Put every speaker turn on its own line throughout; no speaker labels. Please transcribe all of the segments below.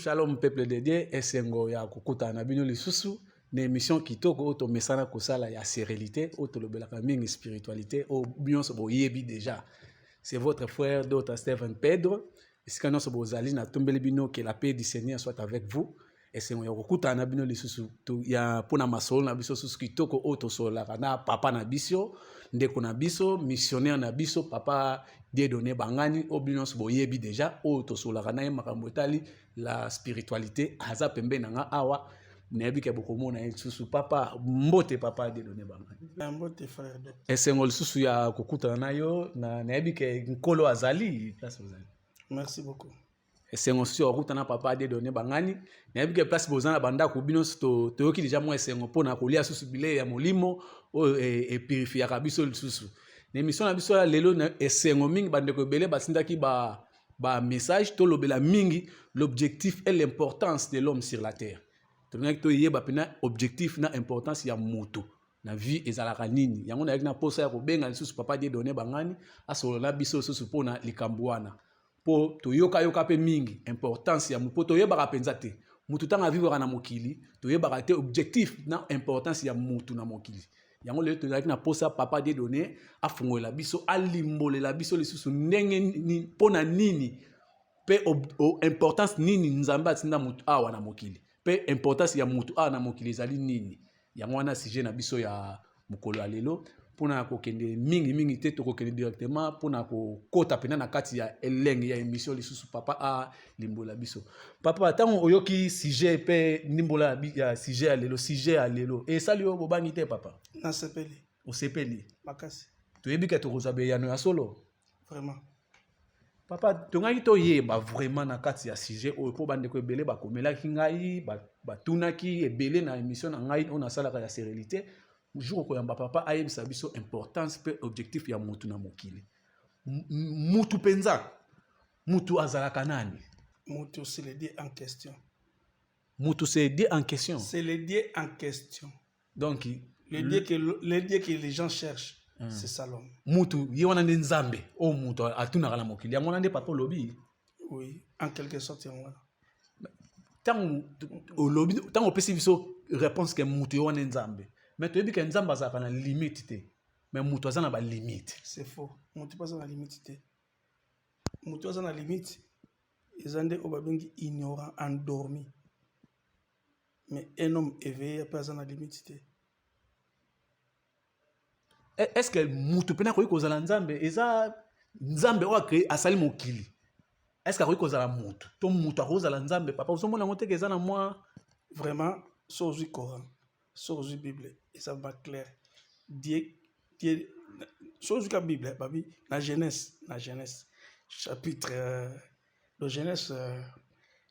Shalom peuple de Dieu, esengo ya kukuta na bino lisusu na émission kitoko auto mesana kosala ya sérénité auto lobelaka mingi spiritualité au bionso boyebi déjà. C'est votre frère d'autre Stephen Pedro. Esika nyonso bozali na tombeli bino que la paix du Seigneur soit avec vous. Esengo ya kukuta na bino lisusu ya pona masolo na biso susu kitoko auto solaka na papa na biso ndeko na biso missionnaire na biso papa Dieudonné Bangani au bionso boyebi déjà auto solaka na makambo etali la spiritualité aza pembe nanga awa nebi ke bokomona lisusu papa mbote papa Dieudonné Bangani
mbote frère
esengo lisusu ya kokutana na yo na nebi ke nkolo azali place ozali.
Merci beaucoup.
Esengo sur okutana papa Dieudonné Bangani nebi ke place bozana banda ko bino to yoki déjà mo esengo pona kolia susu bile ya molimo e purifier ka biso lisusu na émission na biso ya lelo na esengo mingi bandeko ebele basindaki ba message to lobela mingi l'objectif et l'importance de l'homme sur la terre. Tongaki to yeba pena objectif na importance ya moto na vie ezalaka nini. Yango na yakina posa ya kobenga lisusu papa Dieudonné Bangani asolo na biso susu pona likambwana. Po to yoka pe mingi importance ya moto to yeba ka penza te. Mutu tanga vivre na mokili to yeba te objectif na importance ya moto na mokili. Yango le to na posa papa Dieudonné afungola biso alimbolela biso lisusu ndenge ni pona nini pe importance nini nzambe atinda mutu awa na mokili pe importance ya mutu awa na mokili ezali nini. Yango wana sujet na biso ya mokolo ya lelo pona kokende mingi te tokokende directement pona kokota pena na kati ya elenge ya émission lisusu papa a limbola biso papa tango oyoki sujet pe ndimbola ya sujet ya lelo esali yo bobangi te papa
na sepeli
osepeli
makasi
toyebi ke tokozabe yano ya solo
vraiment
papa tongaki toyeba vraiment na kati ya sujet oyo po bandeko ebele bakomelaki ngai batunaki ebele na émission na ngai oyo nasalaka ya sérénité jour okoyamba papa ayebisa biso importance pe objectif ya mutu na mokili mutu penza mutu azalaka nani
mutu c'est le Dieu en question
mutu c'est Dieu en question
c'est le Dieu en question
donc
le Dieu que les gens cherchent c'est ça l'homme
mutu ye wana nde nzambe o mutu atunaka na mokili yango wana nde papa olobi
oui en quelque sorte yango wana
tango opesi biso réponse ke mutu ye wana nzambe mais toyebi ke nzambe azalaka na limite te mais mutu aza na balimite
c'est faux mutu aza na limite te mutu aza na limite eza nde oyo babengi ignorant endormi mais un homme éveillé ape aza na limite te.
Est-ce que mutu pena koyi kozala nzambe eza nzambe oyo akre asali mokili est-ce que akoyi kozala mutu to mutu akozala nzambe papa ozomona yango teke eza na mwa
vraiment so ozwi Coran so ozwi Bible eza ba clair Dieu so ozwi ka Bible babi na Genèse chapitre de Genèse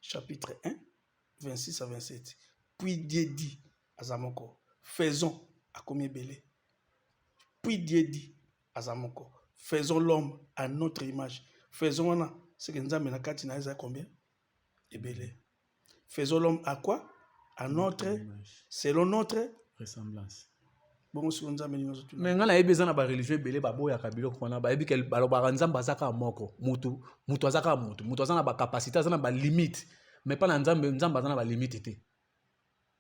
chapitre 1 26 à 27 puis Dieu dit azamoko faisons akomi ebele. Puis Dieu dit à Zamoko, faisons l'homme à notre image. Faisons ce que nous avons na kati na combien? Ebele. Faisons l'homme à quoi? À notre image. Selon notre
ressemblance.
Bon, si nous avons nous autres.
Mais ngala ebeza na ba religieux ebele ba boya kabilo kona ba ebi ke balobaka nzambe azaka moko mutu azaka mutu azana ba capacité azana ba limite mais pas na nzambe azana ba limite te.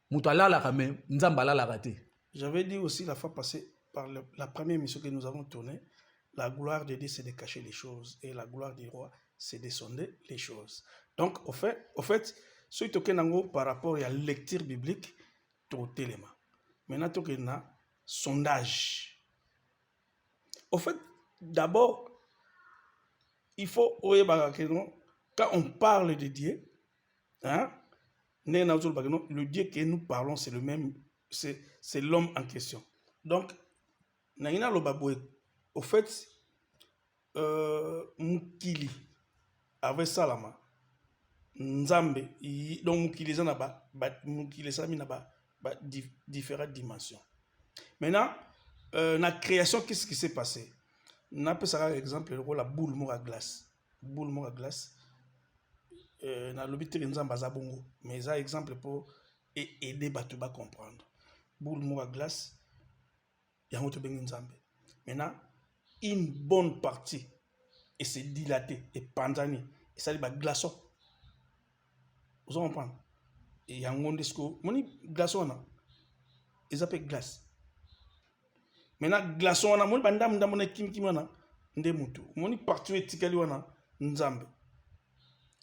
Mutu alalaka mais nzambe alalaka te.
J'avais dit aussi la fois passée par la première émission que nous avons tournée, la gloire de Dieu, c'est de cacher les choses. Et la gloire du roi, c'est de sonder les choses. Donc, au fait, ce qui est par rapport à la lecture biblique, tout élément. Maintenant, tout est un sondage. Au fait, d'abord, il faut, quand on parle de Dieu, hein, le Dieu que nous parlons, c'est le même, c'est l'homme en question. Donc, Naina Lobaboué, au fait, Mukili, avec Salama, Nzambe, donc Mukili a différentes dimensions. Maintenant, la création, qu'est-ce qui s'est passé? On a par exemple la boule mort à glace. Boule mort à glace. Na l'obité Nzambe Azabongo, mais ça exemple pour aider Batouba à comprendre. Boule mort à glace. Maintenant, une bonne partie et c'est dilaté et pandané et ça dit glaçon Vous comprenez? Et il y a un monde moni glaçon na. Ils appellent glace. Maintenant glaçon na moni bandam ndam na kim wana nde mutu. Moni partout etikali wana nzambe.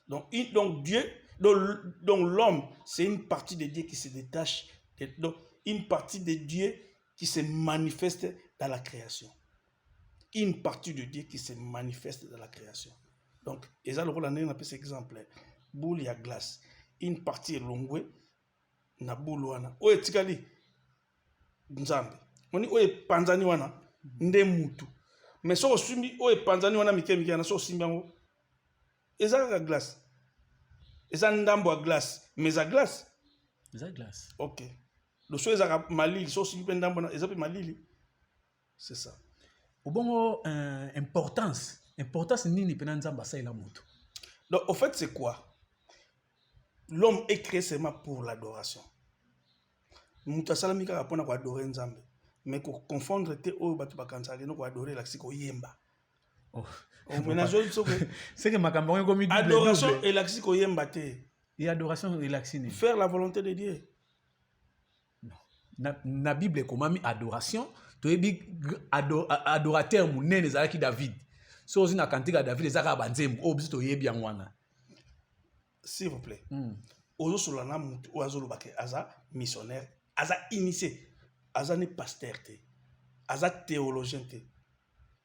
Donc Dieu, donc l'homme, c'est une partie de Dieu qui se détache, donc une partie de Dieu qui se manifeste dans la création. Une partie de Dieu qui se manifeste dans la création. Donc, et ça le rôle on appelle cet exemple. Boule ya glace. Une partie est longue, na boule wana. O etikali nzambe. Oni o panzani wana nde mutu. Mais so osumi o panzani wana mike na so simbi ngo. Eza la glace. Eza ndambo à glace. Mais à glace.
Eza glace.
Ok. Le so eza malili. So simbi ndambo na eza pe malili. C'est ça.
Obongo importance. Importance nini pena nzamba sa ila mutu.
Donc au fait c'est quoi? L'homme est créé seulement pour l'adoration. Mutu salami kaka pona ko adorer nzambe. Mais pour confondre te o batu bakansaka no ko adorer la siko yemba.
Oh.
C'est que
makambo ngo mi double.
Adoration et l'axi ko yemba te.
Et adoration et l'axi ni.
Faire la volonté de Dieu.
Non. Na Bible komami adoration, to ebi adorateur munene ezalaki David. So ozina kantika David ezaka banzembo obiso to yebi yanwana.
S'il vous plaît. Ozo solana mutu ozo lobake aza missionnaire, aza initié, aza ne pasteur te, aza théologien te.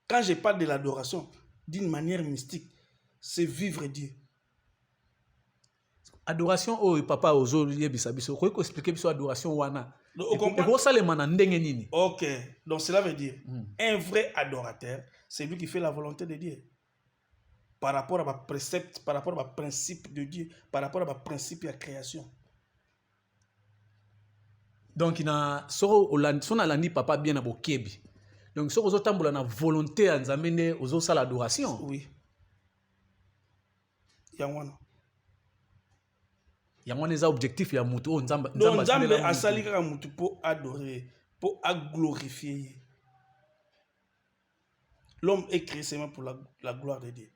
Quand je parle de l'adoration d'une manière mystique, c'est vivre Dieu.
Adoration oh papa ozo yebisa biso ko expliquer biso adoration wana.
Ok, donc cela veut dire un vrai adorateur, c'est lui qui fait la volonté de Dieu. Par rapport à ma précepte, par rapport à ma principe de Dieu, par rapport à ma principe de la création.
Donc il a son alandi papa bien à bokebi. Donc so ozo tambola na volonté à nzamene ozo sala adoration.
Oui. Yangwana.
Il y a un objectif, il y a mutu o nzamba.
Donc nzambe asali kaka mutu pour adorer, pour glorifier. L'homme est créé seulement pour la gloire de Dieu.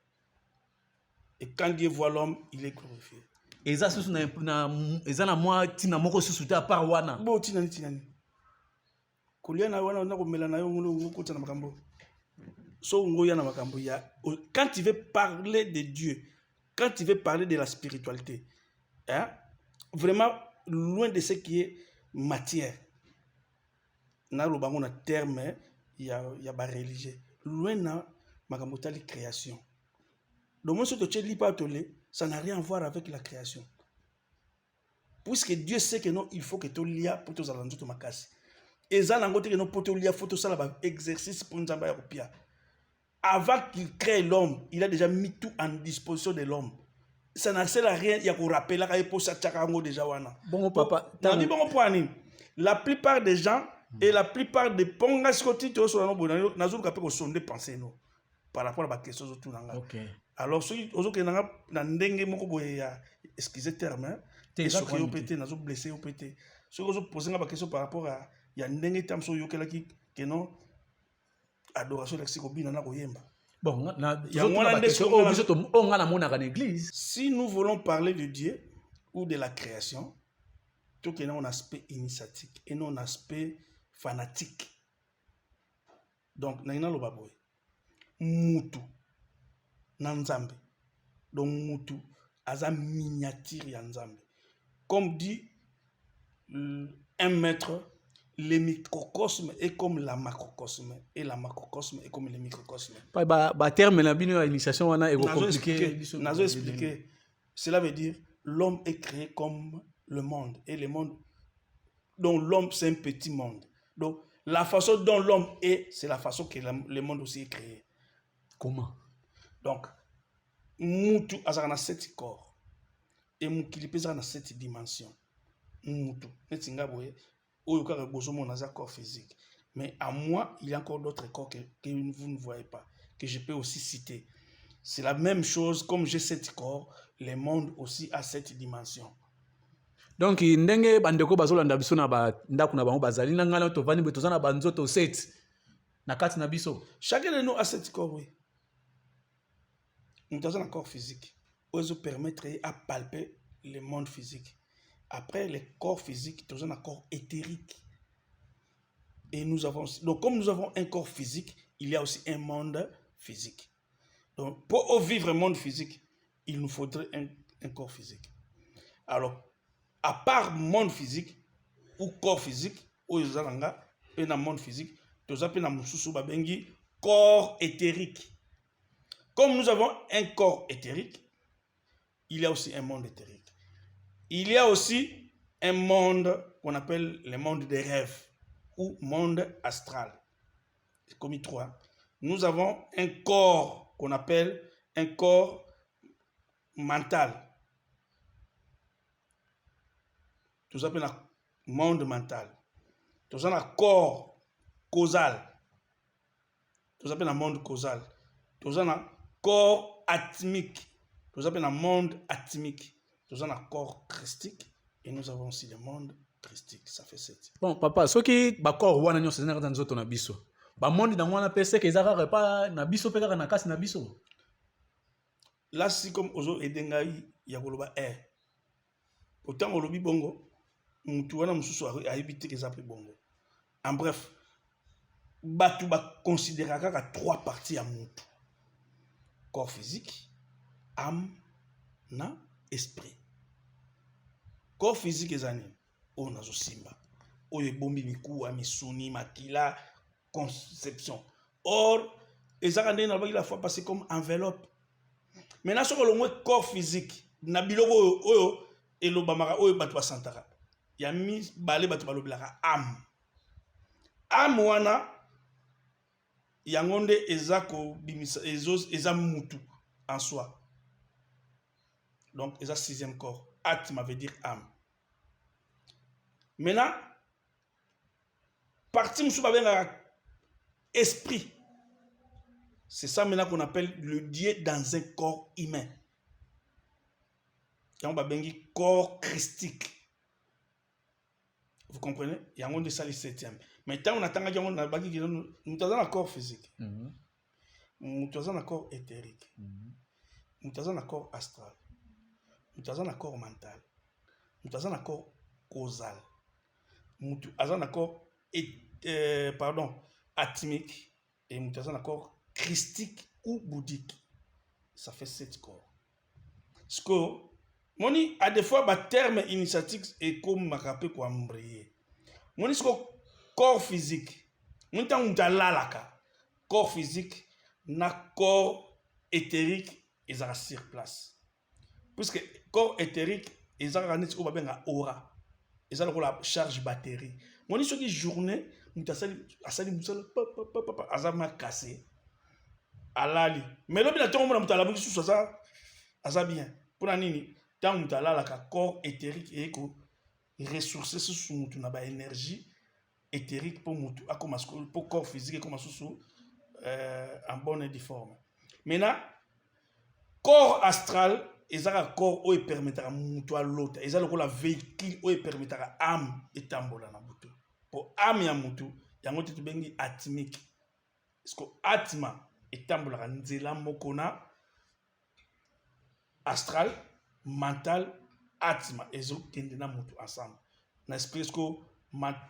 Et quand Dieu voit l'homme, il est glorifié.
Et ça c'est na moi tina moko susuta à part wana.
Bo tinani. Koliana wana na ko melana yo ngolo ko tsana makambo. So ngoya na makambo ya. Quand tu veux parler de Dieu, quand tu veux parler de la spiritualité, hein? Vraiment loin de ce qui est matière. Na lo bango na terme ya ba religieux. Loin na makambo tali création. Donc moi ce que tu lis pas tolé, ça n'a rien à voir avec la création. Puisque Dieu sait que non, il faut que tu lia pour tous alanzo to makasi. Et ça n'angote que non pour te lia faut tout ça là exercice pour nzamba ya kopia. Avant qu'il crée l'homme, il a déjà mis tout en disposition de l'homme. Ça n'a sert à rien, il y a qu'on rappelle là qu'il pour ça tchakango déjà wana.
Bon papa,
la plupart des gens et la plupart des pongas côté to so na bon na zo ka pe ko sonde penser no par rapport à la question autour nanga. OK. Alors ceux ozo ke nanga na ndenge moko boye ya excusez terme et ce que opété na zo blessé opété. Ceux ozo poser nga ba question par rapport à ya ndenge tam so yokela ki que non adoration lexico bina na ko yemba.
Bon,
si nous voulons parler de Dieu ou de la création, tout qu'il y a un aspect initiatique et non un aspect fanatique. Donc, nous avons le mutu nanzambe. Donc, mutu aza miniature ya nzambe. Comme dit un maître, le microcosme est comme la macrocosme et la macrocosme est comme le microcosme.
Terme la bino initiation wana est compliqué.
Nazo expliquer. Cela veut dire l'homme est créé comme le monde et le monde donc l'homme c'est un petit monde. Donc la façon dont l'homme est, c'est la façon que le monde aussi est créé.
Comment?
Donc mutu azana 7 corps et mukili pesa na 7 dimensions. Mutu netinga boye ou corps physique. Mais à moi, il y a encore d'autres corps que vous ne voyez pas, que je peux aussi citer. C'est la même chose, comme j'ai 7 corps, le monde aussi a 7 dimensions.
Donc, ndenge bandeko bazolanda biso na ba ndaku na bango bazali na ngala to vani beto na banzoto 7 na kati na biso.
Chacun de nous a 7 corps, oui. Nous avons un corps physique. Ozo permettre à palper le monde physique. Après le corps physique, nous avons un corps éthérique. Et nous avons, donc comme nous avons un corps physique, il y a aussi un monde physique. Donc pour vivre un monde physique, il nous faudrait un corps physique. Alors, à part monde physique ou corps physique, ou et dans monde physique, nous avons un corps éthérique. Comme nous avons un corps éthérique, il y a aussi un monde éthérique. Il y a aussi un monde qu'on appelle le monde des rêves ou monde astral. C'est comme il trois. Nous avons un corps qu'on appelle un corps mental. Nous appelons un monde mental. Nous avons un corps causal. Nous appelons un monde causal. Nous avons un corps atmique. Nous appelons un monde atmique. Nous avons un corps christique et nous avons aussi le monde christique. Ça fait 7.
Bon, papa, ce qui ba corps wana nyonso zena dans zoto na biso. Ba monde na mwana pese ke zaka pas na biso pe kaka na kasi na biso.
Là c'est comme ozo edengai ya koloba autant olobi bongo mutu wana mususu ayibiti ke zape bongo. En bref, batu ba considérer kaka 3 parties à mutu. Corps physique, âme, na esprit. Corps physique ezani o nazo simba. Oyo bombi miku misuni makila conception. Or ezaka ndena ba la fois passé comme enveloppe. Maintenant ce que le corps physique na biloko oyo elobamaka oyo batu ba santaka. Ya mi balé batu ba lobilaka âme. Âme wana yango nde eza ko bimisa eza mutu en soi. Donc eza 6e corps. Atma veut dire âme. Maintenant, partie musu babenga esprit. C'est ça maintenant qu'on appelle le Dieu dans un corps humain. Yango babengi corps christique. Vous comprenez? Yango de ça le 7e. Maintenant on attend yango na baki nous avons un corps physique. Nous avons un corps éthérique. Nous avons un corps astral. Nous avons un corps mental. Nous avons un corps causal. Nous avons un corps atmique. Et nous avons un corps christique ou bouddhique. Ça fait 7 corps. Ce que, moni, à des fois, le terme initiatique est comme ma rappé quoi m'briller. Moni, ce corps physique. Nous avons un corps physique, na corps éthérique, et ça sur place. Puisque corps éthérique, ils ont une aura. Ils ont la charge batterie. Moi, je suis journée, je suis cassé. Alali. Mais là, ça bien. Pour la nini, tant que le corps éthérique et ressources sur une énergie éthérique pour le corps physique comme en bonne et due forme. Maintenant, corps astral, ils ont un corps qui permet à l'autre. Ils ont un véhicule qui permet à l'âme et tambola na butu. Pour âme ya mutu, il y a un autre bengi atmique. Parce que atma et tambola nzela mokona astral, mental, atma. Ils ont tendé na mutu ensemble. N'esprit que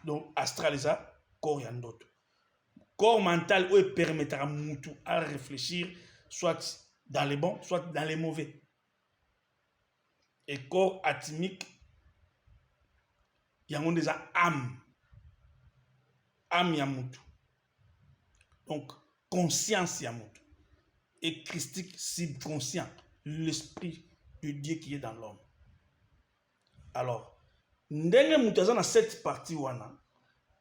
donc astral est corps y a d'autres. Corps mental qui permet à mutu à réfléchir soit dans les bons, soit dans les mauvais. Et corps atmique, il y a déjà âme. Âme yamutu. Donc, conscience yamutu. Et christique subconscient, l'esprit de Dieu qui est dans l'homme. Alors, ndenge mutaza na cette partie wana,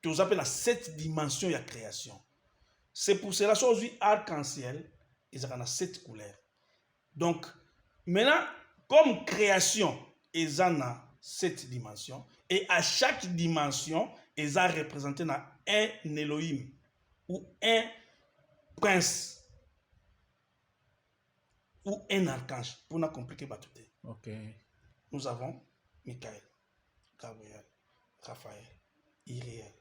tu appelles la 7 dimensions de la création. C'est pour cela qu'aujourd'hui, arc-en-ciel, ils ont 7 couleurs. Donc, maintenant, comme création, ils ont 7 dimensions. Et à chaque dimension, ils ont représenté un Elohim ou un prince ou un archange. Pour ne compliquer pas tout.
Okay.
Nous avons Michael, Gabriel, Raphaël, Iriel,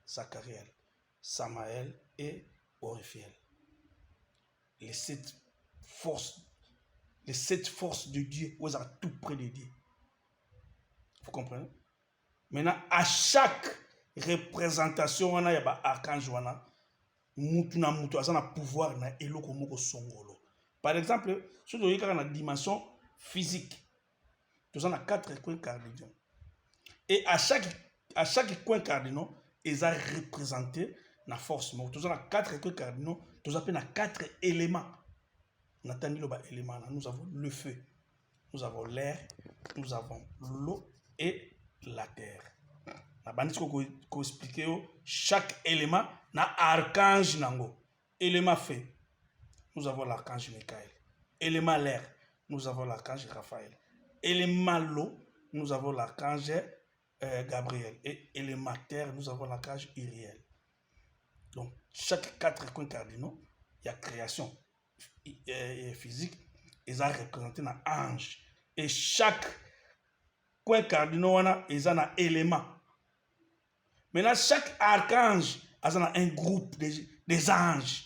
Zachariel, Samaël et Oriphiel. Les 7 forces de Dieu, vous êtes tout près de Dieu. Vous comprenez? Maintenant, à chaque représentation, on a un archange, mutu a un pouvoir na eloko moko songolo. Par exemple, si vous avez une dimension physique, nous avons 4 coins cardinaux. Et à chaque coin cardinal, ils sont représentés na force. Nous avons 4 coins cardinaux, nous avons 4 éléments. Nous avons le feu, nous avons l'air, nous avons l'eau et la terre. Na bandi ko expliquer chaque élément na archange nango. Élément feu, nous avons l'archange Michael. Élément l'air, nous avons l'archange Raphaël. Élément l'eau, nous avons l'archange Gabriel. Et élément terre, nous avons l'archange Uriel. Donc, chaque 4 coins cardinaux, il y a création physique, ils sont représentés dans ange. Et chaque coin cardinal, ils ont un élément. Maintenant, chaque archange a un groupe des anges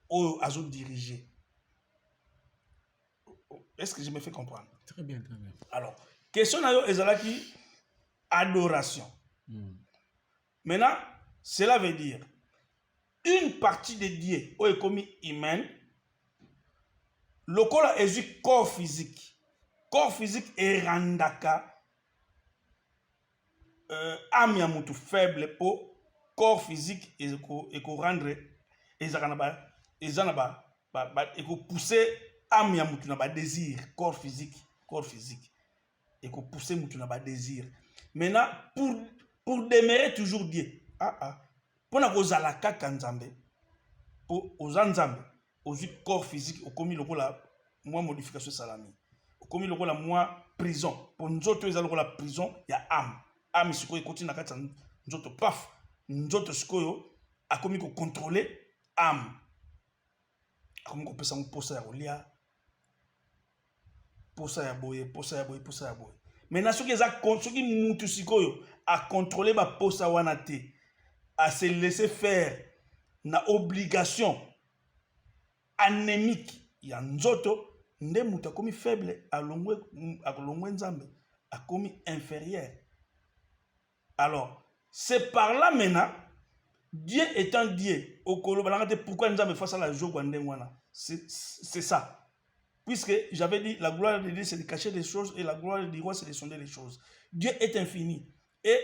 où ils sont dirigés. Est-ce que je me fais comprendre?
Très bien, très bien.
Alors, question est adoration. Maintenant, cela veut dire une partie de Dieu où est commis humain, le corps est du corps physique. Corps physique est randaka. Âme ya mutu faible pour corps physique et ko rendre et ko pousser âme ya mutu na ba désir corps physique et ko pousser mutu na ba désir. Maintenant pour demeurer toujours Dieu pour na kozala kaka nzambe pour ozanzambe ozu corps physique okomi lokola moi modification salami okomi lokola moi prison pour nzoto ezala lokola prison ya âme. Âme sikoyo ekoti na kati nzoto paf nzoto sikoyo akomi ko contrôler âme akomi ko pesa posa ya kolia posa ya boye. Maintenant soki mutu sikoyo a contrôler ba posa wana te a se laisser faire na obligation anémique ya nzoto nde mutu akomi faible alongwe nzambe akomi inférieur. Alors, c'est par là maintenant, Dieu étant Dieu, pourquoi nous avons fait la joie? C'est ça. Puisque j'avais dit, la gloire de Dieu, c'est de cacher les choses, et la gloire du roi, c'est de sonder les choses. Dieu est infini. Et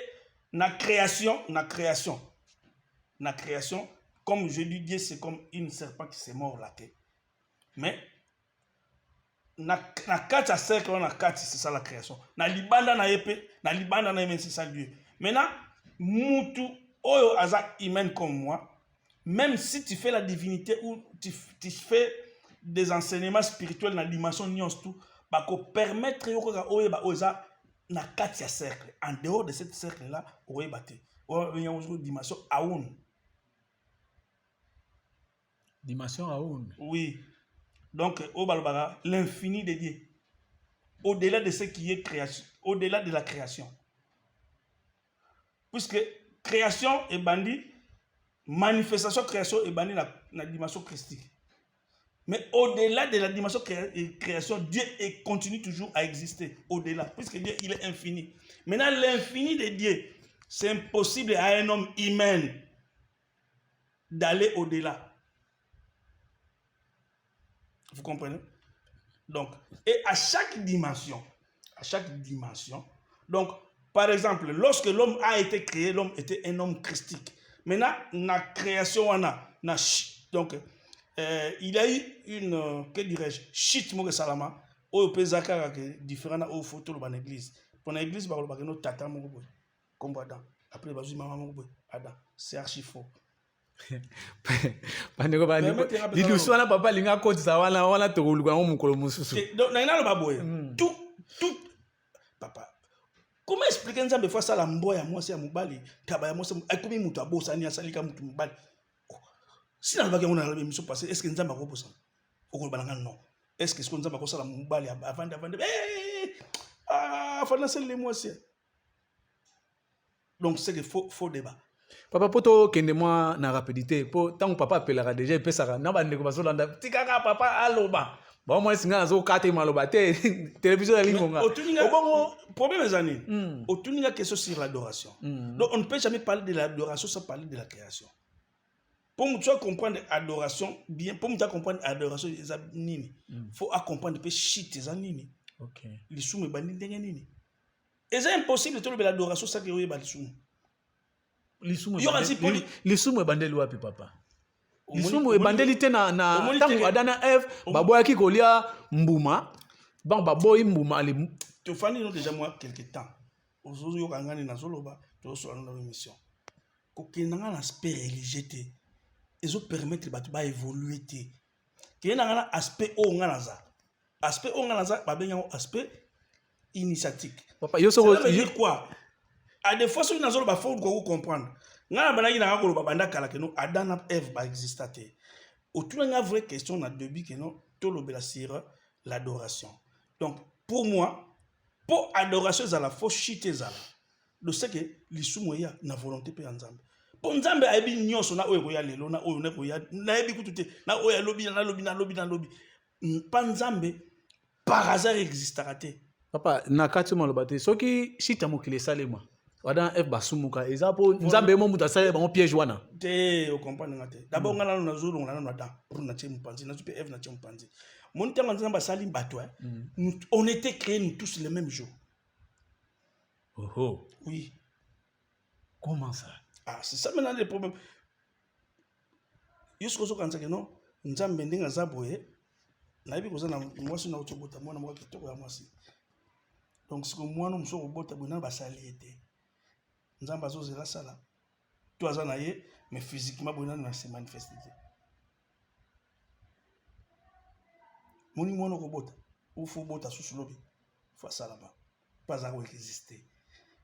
la création, comme je dis, Dieu, c'est comme une serpent qui s'est mort la tête. Mais, na kati ya cercle, c'est ça la création. Na libanda na épée, c'est ça Dieu. Maintenant, mutu oyo aza humain comme moi, même si tu fais la divinité ou tu fais des enseignements spirituels dans la dimension nyons tout, ba ko permettre yokoka oyo ba oza na kati ya cercle. En dehors de cette cercle là, oyo baté. Oyo une dimension aoun.
Dimension aoun.
Oui. Donc l'infini de Dieu. Au-delà de ce qui est création, au-delà de la création. Puisque création est bandit, manifestation création est bandit la dimension christique. Mais au-delà de la dimension création, Dieu continue toujours à exister. Au-delà, puisque Dieu il est infini. Maintenant, l'infini de Dieu, c'est impossible à un homme humain d'aller au-delà. Vous comprenez? Donc, et à chaque dimension, donc, par exemple, lorsque l'homme a été créé, l'homme était un homme christique. Maintenant, la création, donc, il y a eu une, que dirais-je, chute, moi, salama, au pesaka, différent au photo de l'église. Pour l'église, il y a un tata, combattant. Après, il y a maman, c'est archi faux.
Bandeko bani lilusu wana papa linga kotisa wana tokoluka ngo mukolo mususu
donc na baboya tout papa comment expliquer nzambe fois ça la mboya moi c'est mobali taba ya moi akomi mutu abosani asalika mutu mobali si na baki ngona la mission passé est-ce que nzambe akobosa okoloba nga non est-ce que nzambe akosala mobali avant fana c'est les moi c'est donc c'est que faux débat.
Papa poto kende moi na rapidité po tant papa appellera déjà pesaka na bandeko basolanda tikaka papa aloba Bon moi singa zo kate maloba te télévision lingonga.
Problème les années. Otuninga question sur l'adoration. Donc on ne peut jamais parler de l'adoration sans parler de la création. Pour que tu comprendre l'adoration bien, pour que tu comprendre l'adoration des nini, faut comprendre que shit des nini.
OK.
Les sous me bandit nini. Et c'est impossible de trouver l'adoration sans que vous ayez les sous.
Les sous me bandel wapi papa. Les sous me bandeli te na tangu adana Eve baboyaki kolia mbuma. Bon baboyi mbuma ali.
Tu fais nous déjà moi quelque temps. Aujourd'hui yo kangani na zoloba, to so na émission. Ko kenanga na aspect religieux. Ils ont permis que les gens évoluer. Il y a un aspect aspect aspect initiatique. Ça veut dire quoi? À des fois, il faut comprendre. Adam et Ève existent. Autour de la vraie question, on début que nous sur l'adoration. Donc, pour moi, pour adoration, il faut chiter. Je sais que les sous-moyens na volonté pour ensemble. Pour nzambe aibi nyonso na oyo koya lelo na oyo na koya na ebi kutute na oyo lobby pa nzambe par hasard existera te
papa na kati maloba te soki shita mokile salema wada F basumuka ezapo nzambe mo muta sale ba piège wana
te o comprendre ngate d'abord ngana na zolo ngana na dan pour na tche mpanzi na tupe F na tche mpanzi mon temps nzambe sali bato on était créés nous tous le même jour.
Oh
oui.
Comment ça?
Ah, c'est ça maintenant le problème. Jusqu'au jour quand c'est non, nous avons besoin de zaboye. Na ibi koza na mwasi na utobota mwana mwa kitoko ya mwasi. Donc ce que moi nous sommes robota bona ba saliete. Nzamba zo zela sala. Toi za na ye mais physiquement bona na se manifester. Moni mwana robota. Ou faut bota sous lobby. Faut ça là-bas. Pas à exister.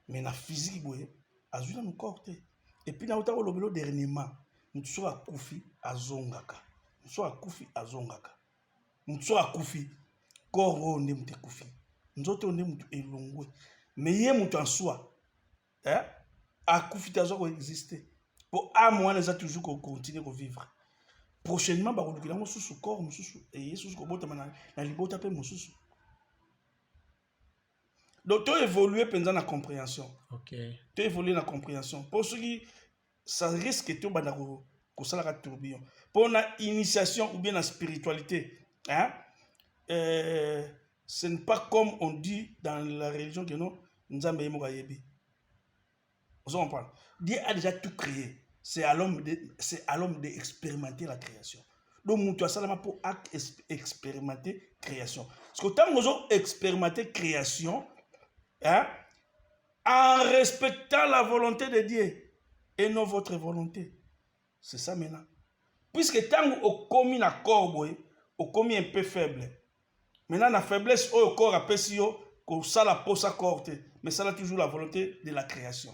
Mais na physique boye azuna no corps. Et puis, na utako lobelo dernièrement, mutso akufi azongaka. Mutso akufi azongaka. Mutso akufi koro nde mute kufi. Nzoto nde mutu elongwe. Mais ye mutu en soi, akufi tazo ko exister. Pour âme wana za toujours ko continuer ko vivre. Prochainement ba ko lukila mo susu corps mususu et yesu ko bota na libota pe mususu. Donc, tu évoluer pendant la compréhension.
OK.
Tu évoluer dans la compréhension. Pour ceux qui, ça risque de ça la tourbillon. Pour la initiation ou bien la spiritualité, hein, ce n'est pas comme on dit dans la religion que non, nous avons yebi. Vous comprenez? Dieu a déjà tout créé. C'est à l'homme d'expérimenter la création. Donc, nous avons pour expérimenter création. Parce que tant que nous avons expérimenté création, hein, en respectant la volonté de Dieu et non votre volonté. C'est ça maintenant. Puisque tant que vous commis un corps, vous commis un peu faible. Maintenant, la faiblesse au corps a pesé, que ça la pose à corps, mais ça a toujours la volonté de la création.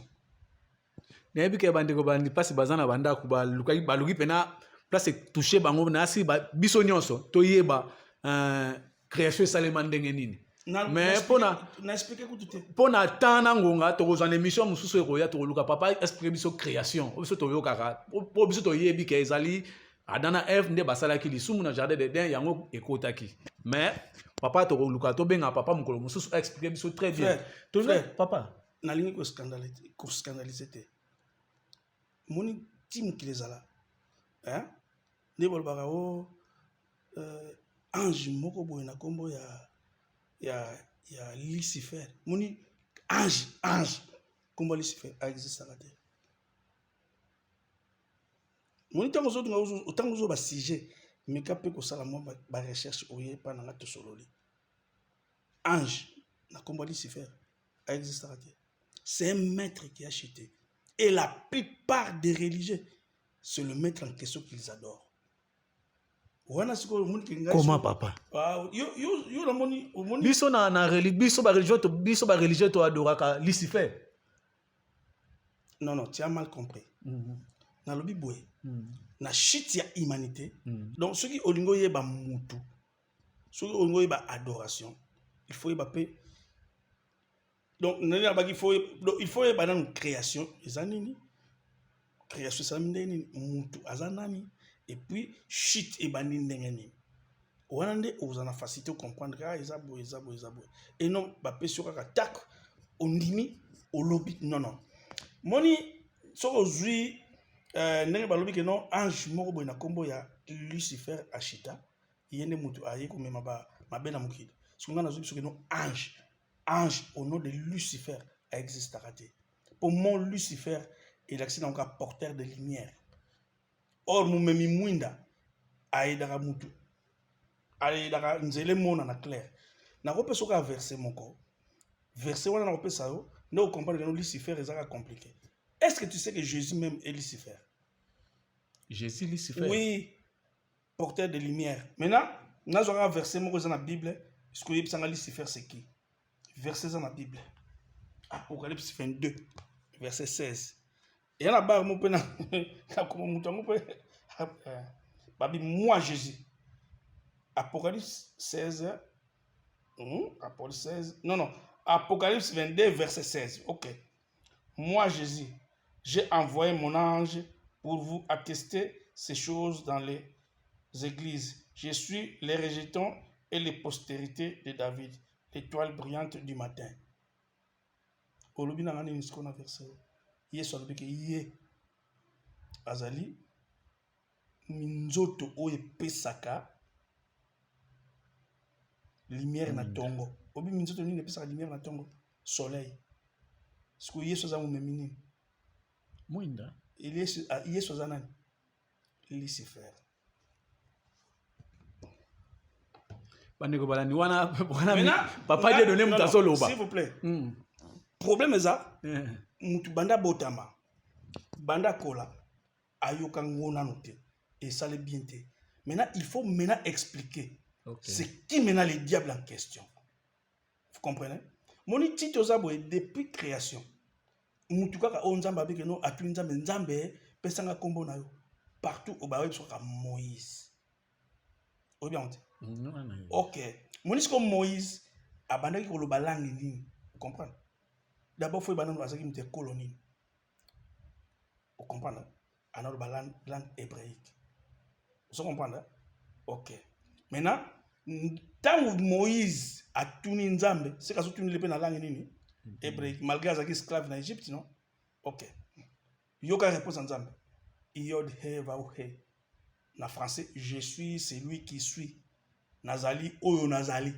Nebi ke bande ko bandi passe bazana banda ku ba luki pena place toucher bango na si biso nyonso to yeba création salema ndenge nini. Mais
na expliquer ko tout
pour na tana ngonga to kozana émission mususu ekoya to luka papa expliquer biso création biso to yokaka po biso to yebi ke ezali adana F nde basala ki lisumu na jardin de den yango ekotaki mais papa to luka to benga papa mukolo mususu expliquer biso très bien to papa
na lingi ko scandaliser moni tim qui les a là hein ne bolbaka o ange moko boye na kombo ya Lucifer moni ange kombo Lucifer a existe à terre moni tango zo ba sujet mais capé ko sala mo ba recherche oye pa na to sololi ange na kombo Lucifer a existe à terre. C'est un maître qui a chuté. Et la plupart des religieux, c'est le maître en question qu'ils adorent.
Comment papa? Biso na religion to adoraka Lucifer.
Non, tu as mal compris. Dans le Bible, na chute ya humanité. Donc ceux qui olingo yeba mutu, ceux qui olingo yeba adoration, il faut yeba paix. Donc, il faut y avoir une création, création, et puis, shit et bandin. wana nde ozana facilité comprendre que eza boye et non bapesi kaka tak ondimi olobi non moni soko ozwi ndenge balobi ke non ange moko boye na kombo ya Lucifer ashita ye nde mutu aye komema mabe na mokili soki nga nazwi biso ke non ange au nom de Lucifer aexistaka te pour mon Lucifer elakisi nango kaka porteur de lumière or momemi mwinda ayedaka mutu ayedaka nzele mona na clair nakopesa oka verset moko verset wana nakopesa yo nde okomprendre que Lucifer ezaka compliqué. Est-ce que tu sais que Jésus même est Lucifer?
Jésus Lucifer.
Oui, porteur de lumière. Maintenant, nous avons un verset dans la Bible. Est-ce que vous savez Lucifer c'est qui? Verset dans la Bible. Apocalypse 22, verset 16. Et là bas mon pena moi Jésus. Apocalypse 16. Apocalypse 16. Non. Apocalypse 22, verset 16. Ok. Moi Jésus, j'ai envoyé mon ange pour vous attester ces choses dans les églises. Je suis les rejetons et les postérités de David, l'étoile brillante du matin. Olobi na ngani nisko na verset. Yesu alobi ke ye azali minzoto oyo epesaka lumière na tongo. Obi minzoto nini epesaka lumière na tongo? Soleil. Siko Yesu aza momemi nini?
Mwinda.
Yesu aza nani? Lucifer.
Bandeko balani wana papa Dieu donné mutaso loba.
S'il vous plaît. Problème est ça. Mutu banda botama. Banda kola. Ayoka ngona note. Et ça l'est bien te. Maintenant, il faut maintenant expliquer. Okay. C'est qui maintenant le diable en question. Vous comprenez? Moni tito zabo depuis création. Mutu kaka onzamba beke no atu nzambe nzambe pesanga kombo na yo. Partout au bawe soka Moïse. Ou bien ok. Moni comme Moïse abandaki ko loba langue nini. Vous comprenez? D'abord faut banano azaki mte colonie. Vous comprenez? Ana loba langue hébraïque. Vous comprenez? Ok. Maintenant, tant Moïse a tuni nzambe, c'est ka so tuni lepe na langue nini? Hébraïque, malgré azaki esclave en Égypte, non? Ok. Yoka réponse en nzambe. Iod he va ou he. Na français, je suis celui qui suis. Nazali oyo nazali.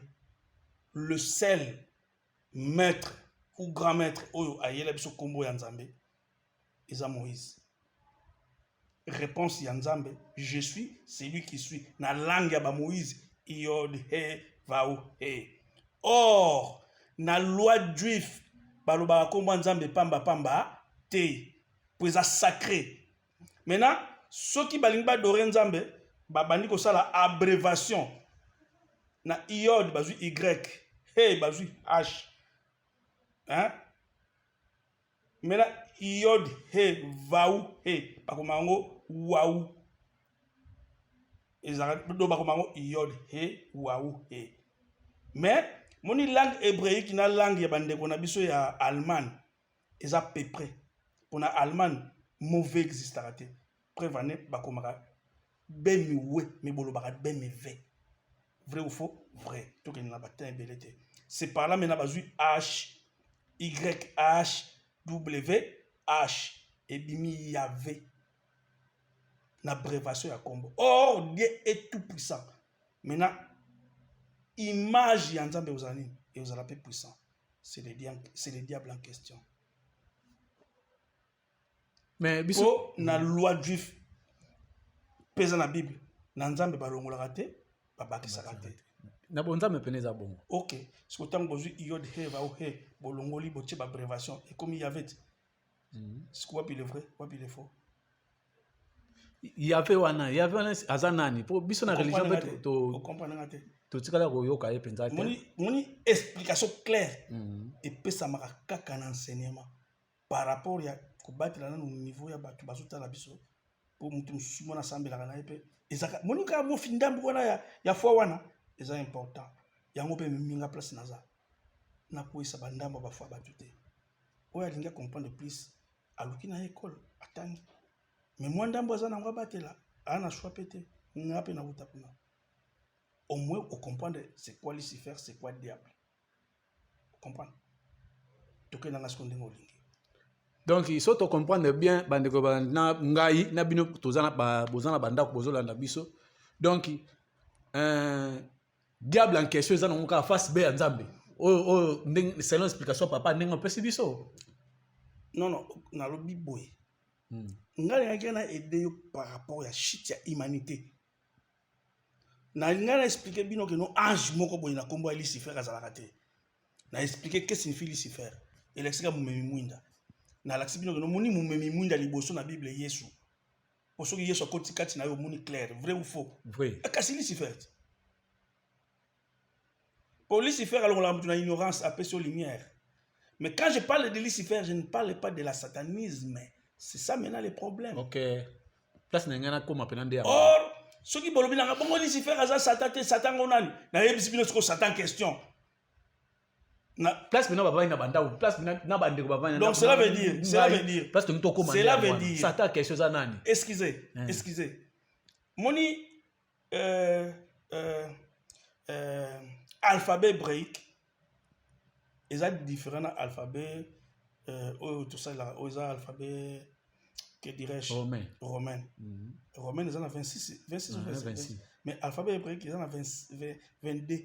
Le seul maître ou grand maître oyo ayela biso kombo ya nzambe. Eza Moïse. Réponse ya nzambe, je suis celui qui suis. Na langue ya ba Moïse, iod he va ou he. Or, na loi juif, baloba kombo nzambe pamba te. Pour ça sacré. Maintenant, ceux qui balingi ba dore nzambe, babandi ko sala abréviation. Na iod bazui y, he bazui h. Hein? Maintenant, iod he vaou he, bakomango waou. Ezara do bakomango iod he waou he. Mais moni langue hébraïque na langue ya bandeko na biso ya allemand, eza peu près. Pour na allemand mauvais existera te. Prévane bakomaka bemi we mais bolo baka bemi ve. Vrai ou faux? Vrai. Tout que n'a pas tant belete. C'est par là maintenant bazui h y h w h et bimi yave. Na abréviation ya combo. Or Dieu est tout puissant. Maintenant image ya nzambe ozani et ozala peu puissant. C'est le diable en question. Mais biso na loi juif pesa na Bible na nzambe balongolaka te babakisaka te
na bonzambe peneza bongo.
Ok, ce que tant bozui iod he va o he bolongoli botie ba abréviation et comme il y avait ce quoi puis le vrai quoi puis le faux.
Il y avait wana azanani pour biso na religion beto to
comprendre te
to tikala ko yoka e penza te
moni explication claire et pesa maka kaka na enseignement par rapport ya kobatela na niveau ya batu bazuta la biso pour mutu musumo na sambela kana epe ezaka moni ka mo findambu wana ya foi wana eza important yango pe minga place naza na koisa bandamba ba foi batu te oya linga comprendre plus aluki na école atangi mais moi ndambo za na ngwa batela ana choix pété ngape na butapuna au moins on comprend c'est quoi Lucifer, c'est quoi le diable. Vous comprenez?
Donc il faut comprendre bien bandeko na ngai na bino tozana bozana bandako bozolanda biso. Donc diable en question ça non ka face be nzambe. Selon l'explication papa ndenge opesi biso.
Non, na lobi boy. Ngai ngana aider par rapport à shit ya humanité. Na ngana expliquer bino que non ange moko boy na kombo Lucifer azalaka te. Na expliquer qu'est-ce que signifie Lucifer. Et l'expliquer mumemi mwinda. Na laksi bino que non moni mumemi mwinda liboso na Bible Yesu. Pour ceux qui Yesu akoti kati na yo moni clair, vrai ou faux?
Vrai.
Akasi Lucifer. Pour Lucifer, alors on a une ignorance appelée sur lumière. Mais quand je parle de Lucifer, je ne parle pas de la satanisme. C'est ça maintenant le problème.
Ok. Place n'engana comme appelé.
Or, ceux qui bolobina nga bongo Lucifer aza Satan Satan onani. Na yebisi bino siko Satan question. Na
place maintenant baba ina banda ou place na bande ko baba.
Donc cela veut dire
place to ko
cela veut dire
Satan question za nani?
Excusez. Moni alphabet hébraïque, ils ont différents alphabets, tout ça là, ils ont alphabet, que dirais-je, romain. Romain, ils en ont 26 ou 26. Mais alphabet hébraïque, ils en ont 22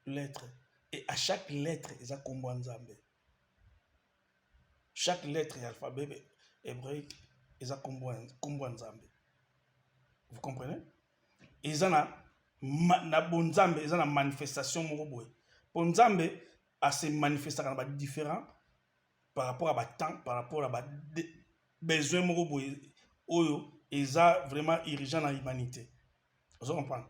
lettres. Et à chaque lettre, ils ont combo nzambe. Chaque lettre et alphabet hébraïque, ils ont combo nzambe. Vous comprenez? Ils en ont na bonzambe ils ont une manifestation moko boy. Bonzambe a se manifester différent par rapport à temps, par rapport à besoin moko boy. Oyo ils ont vraiment irrigé dans l'humanité. Vous comprenez?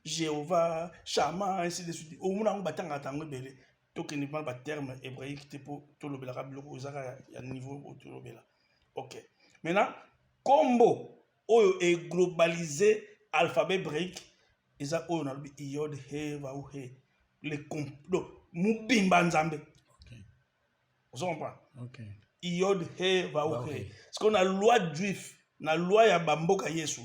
Jéhovah, Shama, ainsi de suite. Au moins on batanga tango belé. Donc il n'y a pas de terme hébraïque pour tout le bela biloko ezaka ya niveau tout le bela. OK. Maintenant combo oyo est globalisé alphabet hébraïque eza oyo na lobi iod he va ou he le complot mubimba nzambe. OK. Vous comprenez? OK. Iod he va ou he. Parce qu'on a loi juif, na loi ya bamboka Yesu.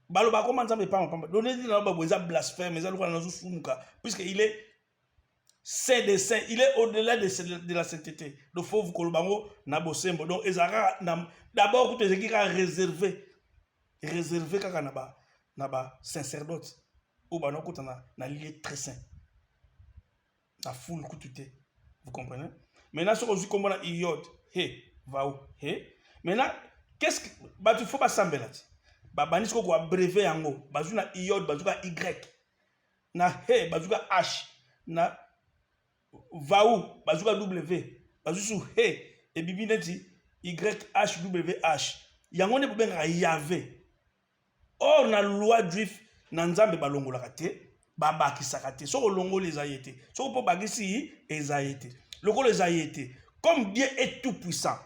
Baloba comment nzambe pamba. Donner dit na ba boza blasphème, eza lokana nazo sumuka puisque il est saint des saints, il est au-delà de la sainteté. Donc faut vous kolobango na bosembo. Donc ezara d'abord tout ce qui est réservé kaka na ba sacerdote ou ba nokota na lieu très saint. La foule kutute. Vous comprenez? Maintenant ce qu'on dit comme on a iod he va ou he. Maintenant qu'est-ce que bah tu faut pas sambela. Ba banis ko abrévé yango, bazuna iod bazuka y na he bazuka h na Vaou, bazuka W, bazusu he, et bibi neti YHWH. Yango ne pobenga Yahvé. Or na loi juif na nzambe balongola kate, babaki sakate. Soko longo les ayete. Soko po bagisi ezayete. Loko les ayete. Comme Dieu est tout puissant.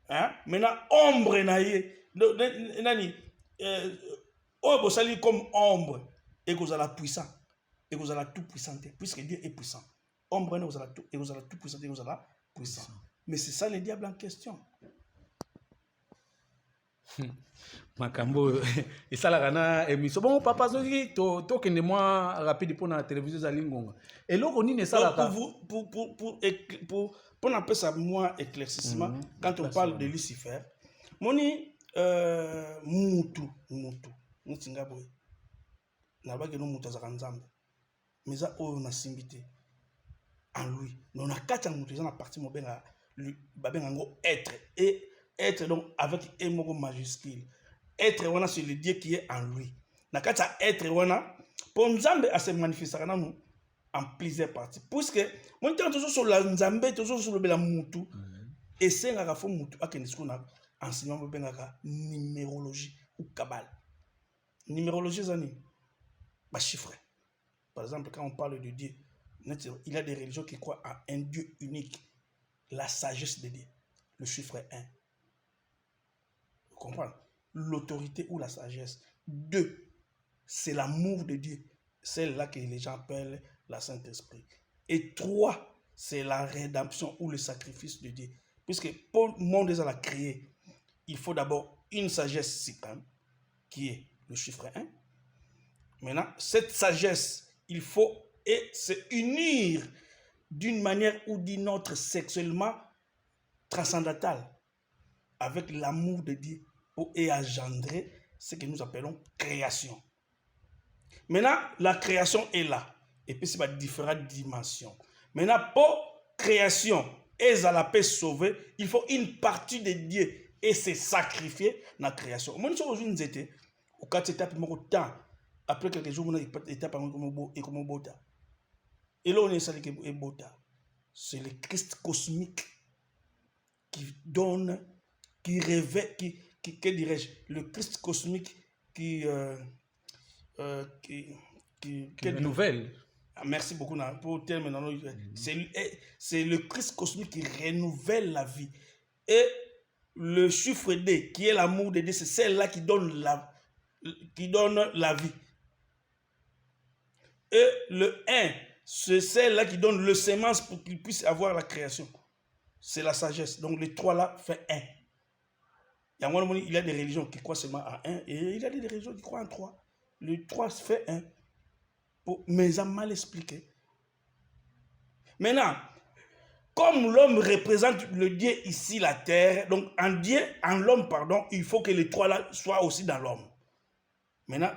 Hein? Maintenant ombre na ye. Nani oh sali comme ombre et que la puissant et que la tout puissante puisque Dieu est puissant. Ombre ne vous a tout puissant et vous a puissant. Mais c'est ça le diable en question.
Makambo et ça la gana émission bon papa soki to kende moi rapide pour la télévision za lingonga et là on ne ça la pour appeler ça moi éclaircissement quand on parle de Lucifer moni mutu mutinga boy na ba ke no mutu za kanzambe mais ça o na simbité en lui. Non, on a quatre ans, on a parti, on a être. Et être donc avec un mot majuscule. Être, on a sur le Dieu qui est en lui. On a quatre être, on a pour Nzambe à se manifester en plusieurs parties. Puisque, on est toujours sur la Nzambe, toujours sur le Bela Moutou. Et c'est un rafo Moutou, à ce qu'on a enseigné numérologie ou Kabbale. Numérologie, c'est chiffre. Par exemple, quand on parle de Dieu, il y a des religions qui croient à un Dieu unique, la sagesse de Dieu, le chiffre 1. Vous comprenez? L'autorité ou la sagesse. 2, c'est l'amour de Dieu, celle-là que les gens appellent la Saint-Esprit. Et 3, c'est la rédemption ou le sacrifice de Dieu. Puisque pour le monde, ils ont créé, il faut d'abord une sagesse suprême, qui est
le chiffre 1. Maintenant, cette sagesse, il faut se unir d'une manière ou d'une autre sexuellement transcendantale avec l'amour de Dieu et engendrer ce que nous appelons création. Maintenant, la création est là. Et puis, c'est par différentes dimensions. Maintenant, pour création et à la paix sauvée, il faut une partie de Dieu et se sacrifier dans la création. Moi, aujourd'hui, nous étions au 4 étapes, temps. Après quelques jours, on a une étape comme Bota. Et là, on est salé que Bota. C'est le Christ cosmique qui donne, qui révèle, que dirais-je, le Christ cosmique qui
nouvelle.
Merci beaucoup pour terminer. C'est le Christ cosmique qui renouvelle la vie. Et le chiffre D, qui est l'amour de Dieu, c'est celle-là qui donne la vie. Et le 1, c'est celle-là qui donne le sémence pour qu'il puisse avoir la création. C'est la sagesse. Donc les trois là fait 1. Il y a des religions qui croient seulement à 1 et il y a des religions qui croient en 3. Le 3 fait 1. Mais ça mal expliqué. Maintenant, comme l'homme représente le Dieu ici, la terre, donc en l'homme, pardon, il faut que les trois là soient aussi dans l'homme. Maintenant,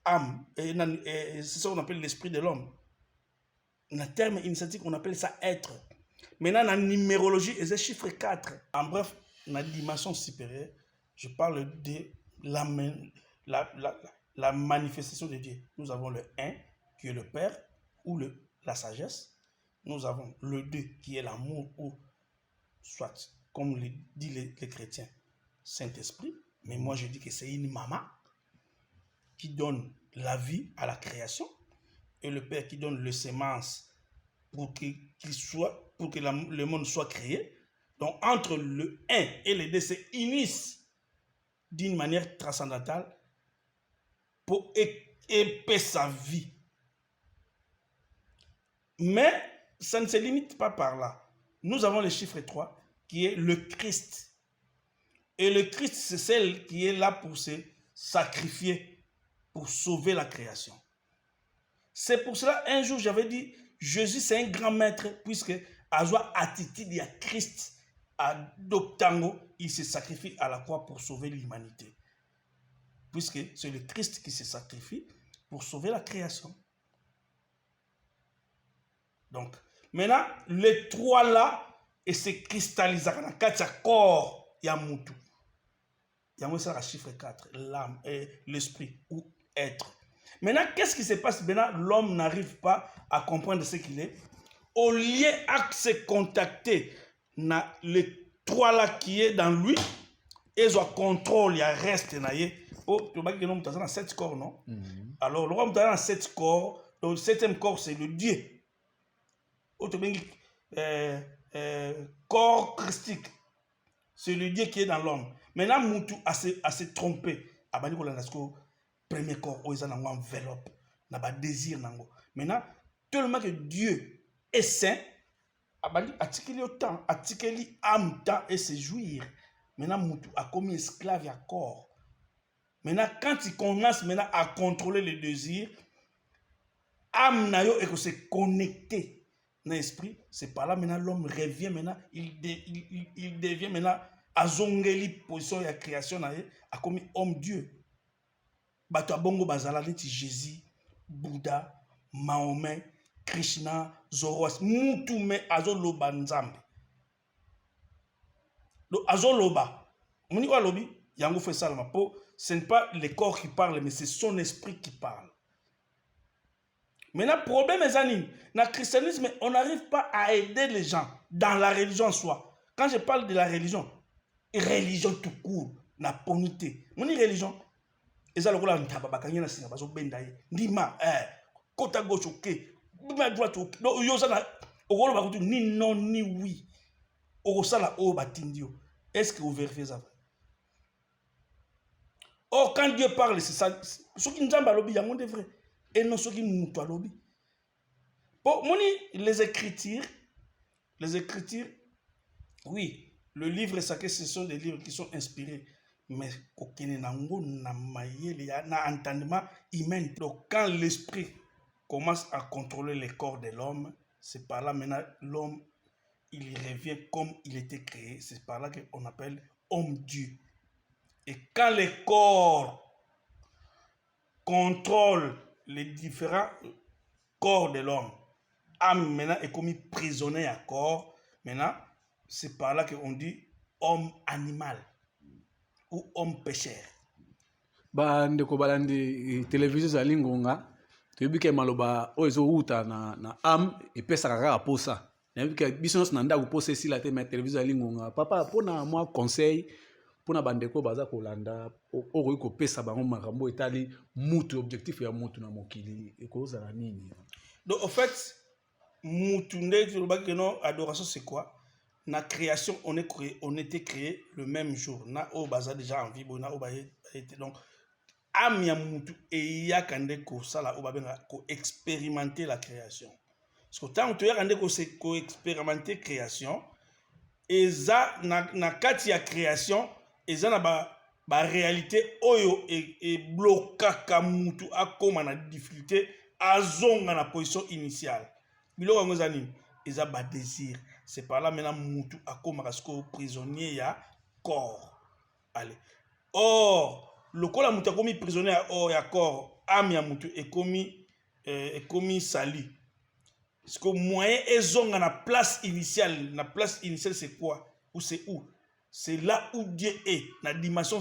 âme, c'est ça qu'on appelle l'esprit de l'homme. Dans le terme initiatique, on appelle ça être. Maintenant, dans la numérologie, c'est chiffre 4. En bref, dans la dimension supérieure, je parle de la manifestation de Dieu. Nous avons le 1, qui est le Père, ou la sagesse. Nous avons le 2, qui est l'amour, ou soit, comme le disent les chrétiens, Saint-Esprit. Mais moi, je dis que c'est une maman qui donne la vie à la création, et le Père qui donne le sémence pour que le monde soit créé. Donc, entre le 1 et le 2 se unissent d'une manière transcendantale pour épaisser sa vie. Mais ça ne se limite pas par là. Nous avons le chiffre 3, qui est le Christ. Et le Christ, c'est celle qui est là pour se sacrifier, pour sauver la création. C'est pour cela, un jour, j'avais dit, Jésus, c'est un grand maître, puisque à joie attitude, il y a Christ, à d'Optango, il se sacrifie à la croix pour sauver l'humanité. Puisque c'est le Christ qui se sacrifie pour sauver la création. Donc, maintenant, les trois là, et se cristallisent dans le corps, il y a Moutou. Il y a le chiffre 4, l'âme et l'esprit, ou être. Maintenant, qu'est-ce qui se passe? Maintenant, l'homme n'arrive pas à comprendre ce qu'il est. Au lieu de se contacter dans les trois là qui est dans lui, ils ont contrôle, il y a reste. Oh, tu vois que nous sommes dans 7 corps, non? Alors, le roi est dans 7 corps. Le 7e corps, c'est le Dieu. Oh, tu vois corps christique. C'est le Dieu qui est dans l'homme. Maintenant, Moutou a se trompé. Abani ko la premier corps, où ils ont une enveloppe, n'a pas désir. Maintenant, tellement que Dieu est saint, abani atikeli autant, atikeli âme temps et se jouir. Maintenant, Moutou a commis esclave à corps. Maintenant, quand il commence maintenant à contrôler les désirs, âme nayo et que se connecter dans l'esprit, c'est par là maintenant l'homme revient maintenant, il devient maintenant à zongeli position de la création a commis homme Dieu. Bato abongo bazala neti Jésus, Bouddha, Mahomet, Krishna, Zoroastre, mutu me azoloba nzambe. Donc azoloba, moni wa lobi, yango fait ça ma peau, ce n'est pas le corps qui parle mais c'est son esprit qui parle. Maintenant, le problème est dans le christianisme, on n'arrive pas à aider les gens dans la religion en soi. Quand je parle de la religion tout court, la ponité, mon religion, ils ont le ntaba bakanya na singa bazo benda ye. Ndima côté gauche OK, ma droite OK. Donc yo ça na okolo bakutu ni non ni oui. Okosala o batindio. Est-ce que vous vérifiez ça? Oh, quand Dieu parle, c'est ça. Ce qui nous a lobby, il y a mon de vrai. Et non ce qui nous a lobby. Pour moi, les écritures, oui, le livre et ça, ce sont des livres qui sont inspirés. mais aucun nango na mayele na entendement humain. Donc quand l'esprit commence à contrôler le corps de l'homme, c'est par là maintenant l'homme il revient comme il était créé. C'est par là qu'on appelle homme-dieu. Et quand le corps contrôle les différents corps de l'homme, âme maintenant est comme prisonnier à corps, maintenant c'est par là qu'on dit homme animal ou homme pécheur.
bandeko balandi télévision ezali ngonga toyebi ke maloba oyo ezowuta na ame epesaka kaka posa nayebi ke biso nyonso na ndako posa esila te mais télévision ezali ngonga papa mpona mwa conseil mpona bandeko baza kolanda okoki kopesa bango makambo etali mutu objectif ya mutu na mokili ekozala nini?
Donc en fait mutu nde tolobaki ke non adoration c'est quoi? Na création on était créé le même jour na oyo baza déjà en vie na oyo baete donc âme ya mutu eyaka nde kosala oyo babenga koexpérimenter la création. Parce que ntango toyaka nde koexpérimenter création eza na kati ya création eza na baréalité oyo eblokaka mutu akoma na difficulté azonga na position initiale. Biloko yango eza nini? Eza badésir. C'est par là maintenant mutu akomaka sikoyo prisonnier ya corps. Allez. Or lokola mutu akomi prisonnier ya corps, âme ya mutu ekomi sali. Parce que moyen ezonga na place initiale. Na place initiale c'est quoi? Ou c'est où? C'est là où Dieu est, na dimension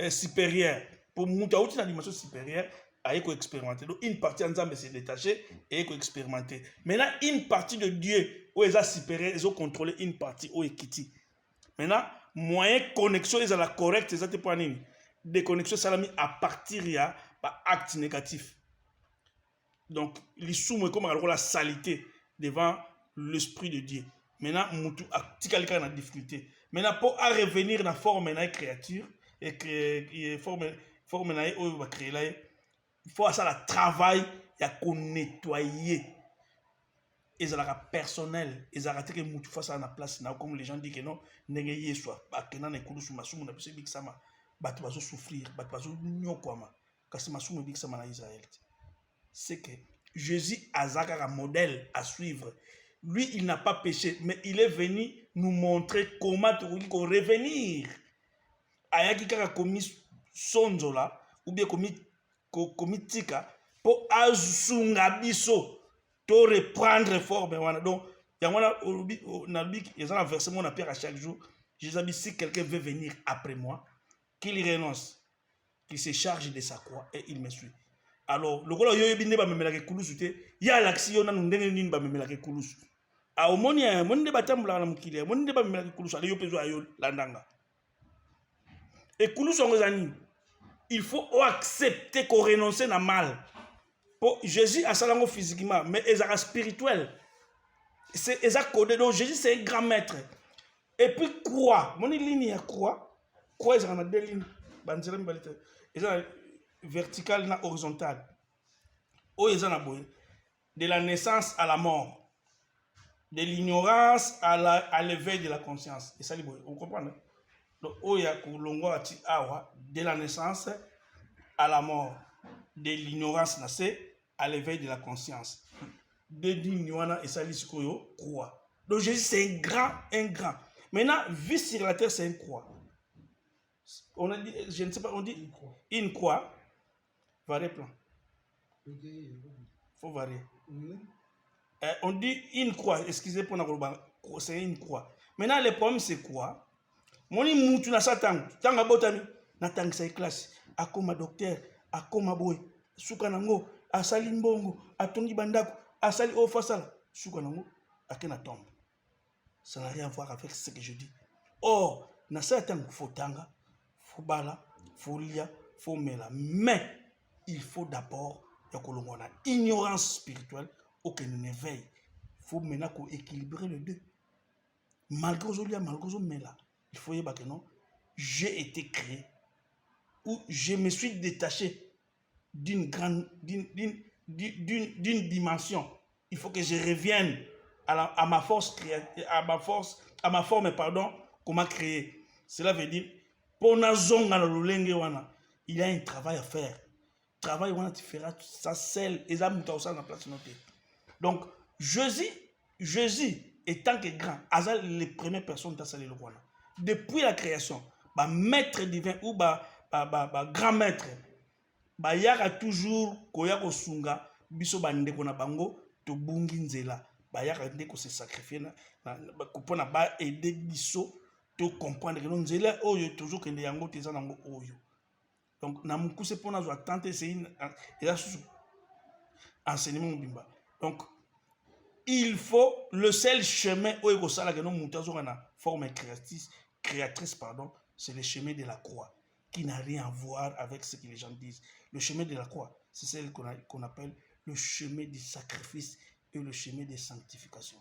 supérieure. Pour mutu auti na dimension supérieure, aye ko expérimenter. Donc une partie ensemble s'est détachée et ko expérimenter. Maintenant une partie de Dieu où est supérieure, ils ont contrôlé une partie où est kiti. Maintenant moyen connexion est à la correcte, c'est pas nini. Des connexions salami à partir ya par acte négatif. Donc l'issue est comme la saleté devant l'esprit de Dieu. Maintenant mutu a tikalika na difficulté. Maintenant pour revenir dans la forme na créature et créer forme na oyo va créer là, il faut ça le travail ya ko nettoyer. Et ça la personnel, et ça raté que mutu face à la place na comme les gens disent que non ndenge yeswa ba kena na ekulu su masumu na biso bikisama bato bazo souffrir, bato bazo nyokwama kasi masumu bikisama na Israël. C'est que Jésus a un modèle à suivre. Lui, il n'a pas péché, mais il est venu nous montrer comment revenir. Ayaki kaka komi sonzola ou bien komi tika pour azunga biso to reprendre forme wana. Donc yangwana na bik ezana versement on appelle à chaque jour. Jésus a dit si quelqu'un veut venir après moi, qu'il renonce, qu'il se charge de sa croix et il me suit. Alors le golo yoyebi ne ba memela ke kulusu te ya laksi yo nanu ndenge nini ba memela ke kulusu a omoni monde batambula na mukile monde ba memela ke kulusu ale yo pezo ayo landanga et kulusu ngozani il faut accepter qu'on renoncer na mal pour Jésus a salango physiquement mais ezaka spirituel c'est ezaka codé donc Jésus c'est un grand maître et puis croix moni ligne ya croix ezaka na deux lignes banzela mbalite ezaka verticale na horizontale. De la naissance à la mort, de l'ignorance à l'éveil de la conscience. Et ça, vous comprenez? Donc, de la naissance à la mort, de l'ignorance à l'éveil de la conscience. De l'ignorance et ça, croix. Donc, Jésus, c'est un grand. Maintenant, vie sur la terre, c'est une croix. On a dit, je ne sais pas, on dit une croix. Varier plan. Il faut varier. On dit une croix. Excusez pour nous, c'est une croix. Maintenant, le problème, c'est quoi? Moni moutou na satan. Tanga botami. Na tang sa classe. Akoma docteur. Akoma boy. Soukanango. Asali mbongo. Atongi bandako. Asali ofasala. Soukanango. Akena tombe. Ça n'a rien à voir avec ce que je dis. Or, na satan, faut tanga. Faut bala. Faut lia. Faut mela. Mais, il faut d'abord une ignorance spirituelle aucun éveil. Il faut maintenant équilibrer les deux. Malgré aujourd'hui, malgré aujourd'hui, il faut dire que non, j'ai été créé ou je me suis détaché d'une dimension. Il faut que je revienne à ma forme, pardon, qu'on m'a créé. Cela veut dire Pour na zonga na lolenge wana, il y a un travail à faire. Travail wana tu feras ça seul et ça muta ça na place noté. Donc Jésus étant que grand, Azal les premières personnes dans le wana. Depuis la création, ba maître divin ou ba grand maître, ba yaka toujours koya ko sunga biso bande ko na bango to bungi nzela. Ba yaka ndeko se sacrifier na kupona ba aider biso to comprendre que non nzela oyo toujours que ndi yango teza nango oyo. Donc na mukuse pona zo tenter c'est une enseignement bimba. Donc il faut le seul chemin où il faut que nous montions en forme créatrice, c'est le chemin de la croix, qui n'a rien à voir avec ce que les gens disent. Le chemin de la croix, c'est celle qu'on appelle le chemin du sacrifice et le chemin de sanctification.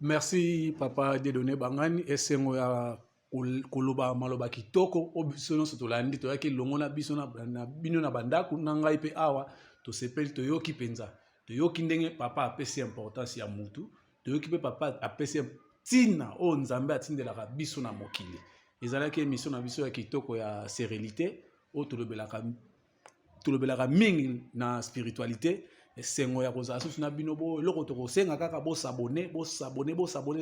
Merci, Papa Dieudonné Bangani. Et c'est moi, koloba maloba kitoko, obisono sotolandi, toyaki longona bisona bino na bandaku, nangai pe awa, to sepel to yoki penza. Toyoki ndenge papa apesi importance ya mutu, toyoki pe papa apesi tina o nzambe atindelaka biso na mokili. Ezalaki émission na biso ya kitoko ya sérénité, o tolobelaka mingi na spiritualité, esengo ya kozala susu na bino bo eloko tokosenga kaka bo s'abonner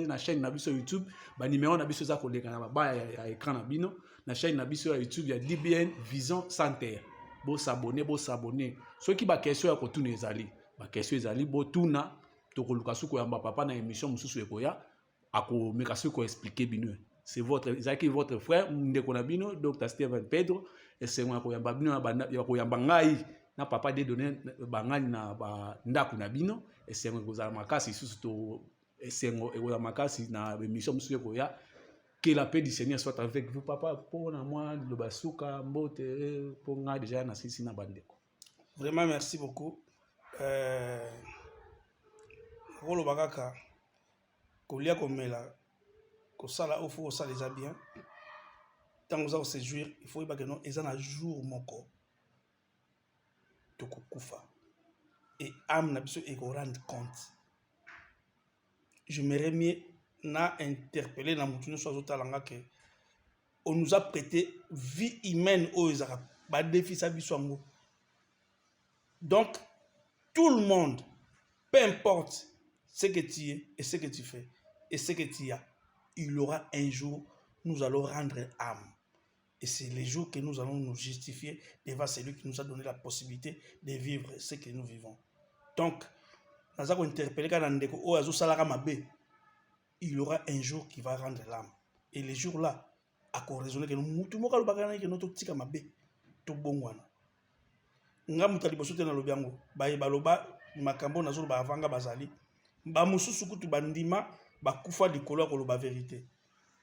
na chaîne na biso YouTube, ba numéro na biso za koleka na baba ya écran na bino, na chaîne na biso ya YouTube ya DBN Vision Santé. Bo s'abonner. Soki ba question ya kotuna ezali ba question ezali botuna tokoluka suko yamba papa na émission mususu ekoya ako meka suko expliquer bino. C'est votre frère ndeko na bino Dr Steven Pedro et c'est moi ko yamba bino na ko yamba ngai na papa Dieudonné Bangani na ba ndaku na bino et c'est moi kozala makasi susu to et c'est moi ekoya makasi na émission mususu ekoya. Que la paix du Seigneur soit avec vous papa pour moi le basuka mbote pour nga déjà na sisi na bandeko.
Vraiment merci beaucoup. Rolo bakaka kolia komela kosala ofo kosala eza bien tant que ça se jouir il faut pas que non eza na jour moko to kokufa et âme na biso et ko rendre compte. Je m'aimerais mieux na interpeller na mutu so azotalanga que on nous a prêté vie humaine au ezaka ba défi sa biso ngo. Donc tout le monde, peu importe ce que tu es et ce que tu fais et ce que tu as, il y aura un jour, nous allons rendre âme. Et c'est le jour que nous allons nous justifier devant celui qui nous a donné la possibilité de vivre ce que nous vivons. Donc, nous avons interpellé il y aura un jour qui va rendre l'âme. Et le jour-là, à quoi raisonner que nous nga mutali bosote na lobiango baye baloba makambo na zolo ba avanga bazali ba mususu kutu bandima ba kufa likolo ko loba vérité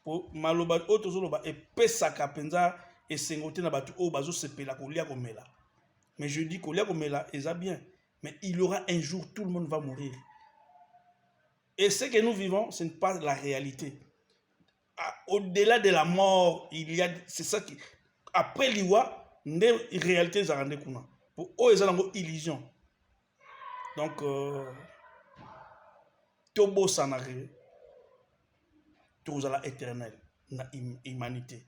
po maloba oto zolo ba epesaka penza esengote na batu o bazo sepela ko lia komela. Mais je dis ko lia komela eza bien, mais il y aura un jour tout le monde va mourir. Et ce que nous vivons, ce n'est pas la réalité. Au-delà de la mort, il y a c'est ça qui après l'iwa ne réalité za rende kuna. Pour eux, ils ont une illusion. Donc, Tobo Sanare, tout ça éternel, na humanité.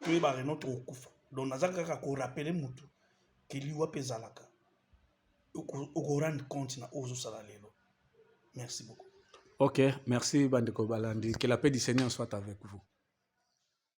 Tout est barré notre okufa. Donc, nous avons rappelé Moutou qu'il y a pesalaka. Au rendre compte na ozo salalelo. Merci beaucoup.
Ok, merci Bandeko Balandi. Que la paix du Seigneur soit avec vous.